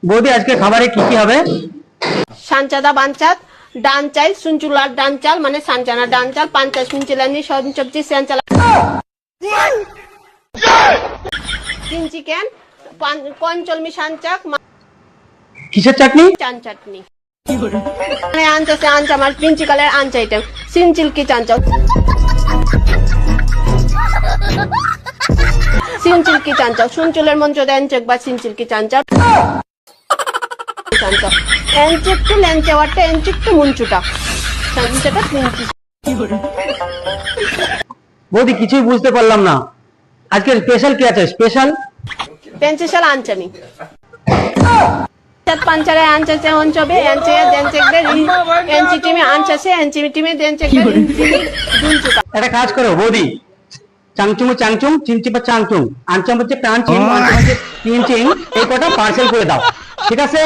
বৌদি আজকে খাবারে কি কি হবে? সানচাদা বাঞ্চাত ডান চাল সুনচুলার ডান চাল মানে সানচানা ডান চাল পাঞ্চা সুনচিলানি সবজি সানচালা তিন চিকেন পঞ্চলমি সানচাক কিসের চাটনি? চান চাটনি মানে আনচাসে আনচা আমার প্রিন্সিপালের আনচা আইটেম সিনচিলকি চানচাও সিনচিলকি চানচাও সুনচুলের মঞ্চ দেন চেক বা সিনচিলকি চানচাও চানচাও এনচেকটু লেনচেওয়াটে এনচেকটু মুনচুটা চানচাটা প্রিন্সি বৌদি কিছুই বুঝতে পারলাম না, আজকে স্পেশাল কি আছে? স্পেশাল পেন্সিশাল আনচানি পাঞ্চারে আনচাসে অঞ্চবে এনচে দেনচেক দে এনচি টিমে আনচাসে এনচি টিমে দেনচেক দে দুনচুটা একটা কাজ করো বৌদি, চাংচুং চাংচুং চিনচিপা চাংচুং আনচাম হচ্ছে প্রাণ চিং আনচাম হচ্ছে তিন চিং, এই কটা পার্সেল করে দাও, ঠিক আছে?